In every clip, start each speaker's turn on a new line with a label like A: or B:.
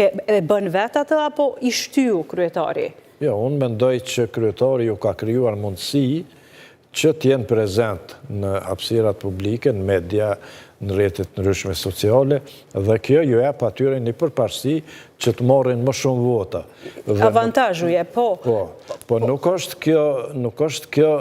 A: e bën vetë atë, apo i shtyu kryetari?
B: Jo, unë mendoj që kryetari ju ka krijuar mundësi që t'jenë prezent në hapësirat publike, në media, në rrjetet ndryshme sociale, dhe kjo ju jep atyre një përparësi që të marrin më shumë vota.
A: Avantazhu je, po.
B: Po nuk është kjo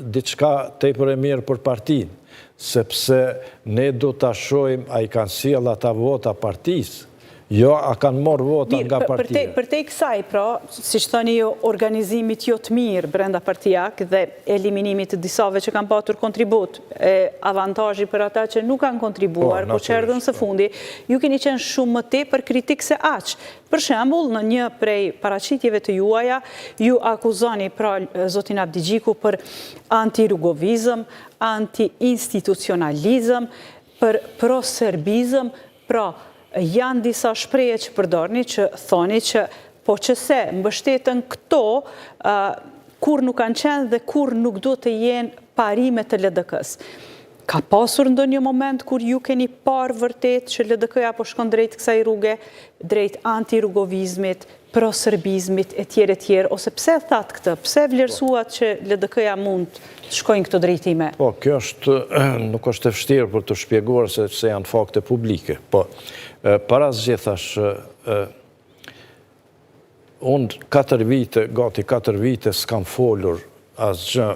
B: diçka tepër e mirë për partinë, sepse ne do ta shohim a i kanë sjell ata vota partisë. Jo, a kanë morë vota nga partia.
A: Për te kësaj, pra, si që thoni jo, organizimit jo të mirë brenda partijak dhe eliminimit të disave që kanë patur kontribut, avantajji për ata që nuk kanë kontribuar, po që erdhën së fundi, ju keni qenë shumë më te për kritik se aqë. Për shembull, në një prej paraqitjeve të juaja, ju akuzoni pra zotin Abdi Gjiku për anti-rugovizëm, anti-institucionalizëm, për pro-serbizëm, pra janë disa shpreje që përdorni që thoni që po qëse mbështetën këto kur nuk kanë qenë dhe kur nuk do të jenë parime të LDK-s. Ka pasur ndonjë moment kur ju keni parë vërtet që LDK-ja po shkon drejt kësaj rruge, drejt anti-rugovizmit, pro-serbizmit e tjerë, ose pse thatë këtë, pse vlerësuat që LDK-ja mund të shkojnë këto drejtime?
B: Po, kjo nuk është e vështirë për të shpjeguar se janë fakte publike. Po, para zgjethash, unë gati 4 vite s'kam folur asgjë,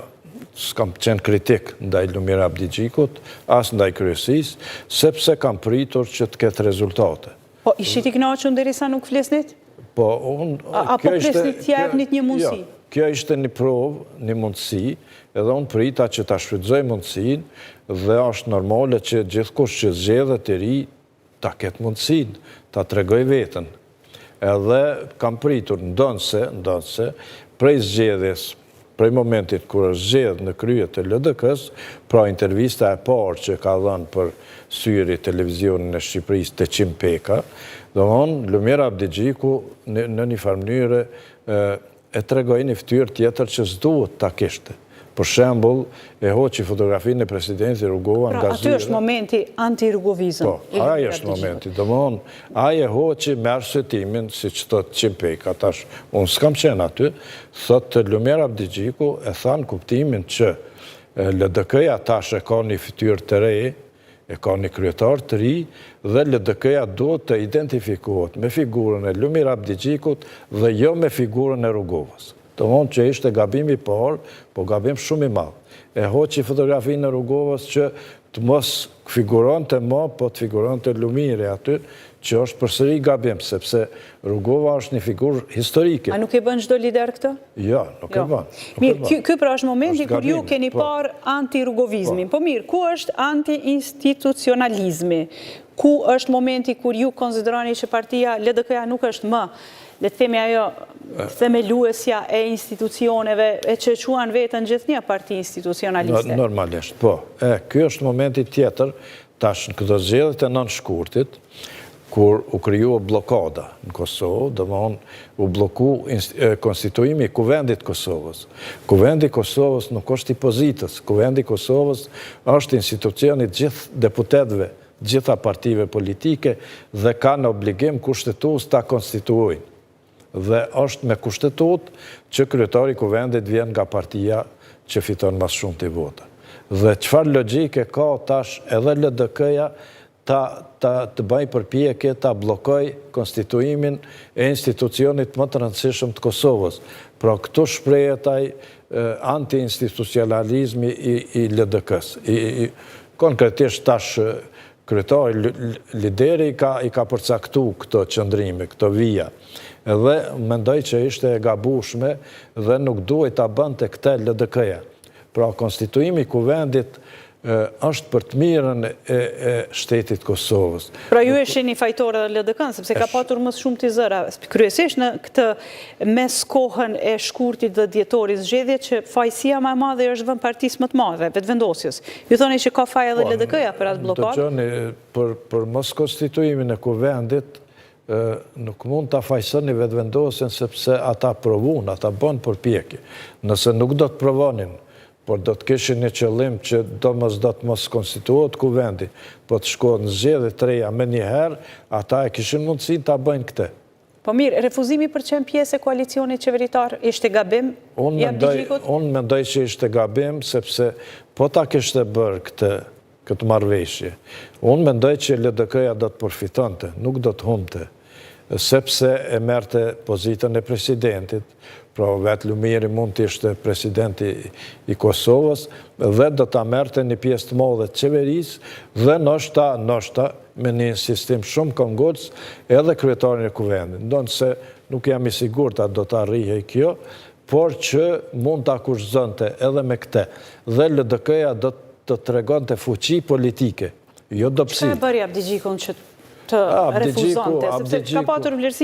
B: s'kam qenë kritik ndaj Lumir Abdi Gjikut, as ndaj kryesisë, sepse kam pritur që të ketë rezultate.
A: Po, ishit i kënaqur derisa nuk flesnit?
B: Po,
A: apo flesnit t'jepnit një mundësi?
B: Kjo ishte një provë, një mundësi, edhe unë prita që ta shfrytëzoj mundësinë, dhe është normale që gjithkush që zgjedhet i ri ta ketë mundësinë, ta tregoj veten. Edhe kam pritur ndonse prej zgjedhjes, prej momentit kur është zgjedh në krye të LDK-s, pra intervista e parë që ka dhënë për syri televizionin e Shqipërisë të Qim Peka, domthonë Lumir Abdi Gjiku në një farë mënyrë e tregoi një fytyrë tjetër që s'duhet ta kishte. Për shembull, e hoqi fotografinë e presidentit Rugova nga zyra.
A: Aty është momenti anti-rugovizëm.
B: Po, ai është momenti. Domthonë, ai e hoqi me arsyetimin, siç thotë Qim Peka, tash unë s'kam qenë aty, thotë Lumir Abdi Gjiku e tha në kuptimin që LDK-ja tash e ka një fytyrë të re, e ka një kryetar të ri, dhe LDK-ja duhet të identifikohet me figurën e Lumir Abdi Gjikut dhe jo me figurën e Rugovës. Të mund që ishte gabimi parë, po gabim shumë i madh. E hoqi fotografinë e Rugovës që të mos figuron të më, po të figuron të Lumiri aty, që është përsëri gabim, sepse Rugova është një figurë historike.
A: A nuk e bën çdo lider këtë?
B: Jo, nuk e bën.
A: Mirë, ky pra është momenti kur ju keni parë anti-rugovizmin. Po mirë, ku është anti-institucionalizmi? Ku është momenti kur ju konsideroni që partia LDK-ja nuk është më, le të themi ajo, themeluesja e institucioneve e që quan vetën gjithnjë parti institucionaliste?
B: Normalisht, po. Ky është momenti tjetër, tash në këto zgjedhjet e 9 shkurtit, kur u krijua blokada në Kosovë, domthonë u bloku konstituimi i Kuvendit Kosovës. Kuvendi Kosovës nuk është i pozitës, Kuvendi Kosovës është institucioni gjithë deputetëve, gjitha partive politike dhe ka në obligim kushtetues ta konstituojnë. Dhe është me kushtetues që kryetari i Kuvendit vjen nga partia që fiton më shumë të vota. Dhe çfarë logjike ka tash edhe LDK-ja të bëj përpjekje ta bllokoj konstituimin e institucionit më të rëndësishëm të Kosovës. Pra këtu shprehet ai anti-institucionalizmi i LDK-s. Konkretisht tash kryetari, lideri i ka përcaktuar këto qëndrime, këto vija. Edhe mendoj që ishte e gabueshme dhe nuk duhet ta bënte këtë LDK-ja. Pra konstituimi i Kuvendit është për të mirën e shtetit Kosovës.
A: Pra ju e shihni fajtore dhe LDK-n, sepse ka patur më shumë të zëra, kryesisht në këtë mes kohën e shkurtit dhe dhjetorit zgjedhje që fajësia më e madhe është vënë partisë më të madhe, vetëvendosjes. Ju thoni që ka faj edhe LDK-ja për atë blokadë?
B: Për mos konstituimin e Kuvendit, nuk mund të fajsoni vetëvendosjen sepse ata provun, ata bën përpjekje. Nëse nuk do të provonin, por do të kishin një qëllim që do të mos konstituohet Kuvendi, po të shkohet në zgjedhje të reja me njëherë, ata e kishin mundësinë ta bëjnë këtë.
A: Po mirë, refuzimi për qenë pjesë e koalicionit qeveritar ishte gabim?
B: Unë mendoj që ishte gabim, sepse po ta kishte bërë këtë marrëveshje. Unë mendoj që LDK-ja do të përfitonte, nuk do të humte, sepse e merte pozitën e presidentit, pra vetë Lumiri mund të ishte presidenti i Kosovës, dhe do të merte një pjesë të madhe të qeverisë, dhe nështë me një sistem shumë kongullës edhe kryetarin e kuvendit. Ndonë se nuk jam i sigurt a do të arrihe kjo, por që mund të akushëzonte edhe me këte. Dhe LDK-ja do të tregonte fuqi politike, jo dopsi.
A: Çka e bëri Abdi Gjikun që të refuzonte, sepse ka patur vlerësim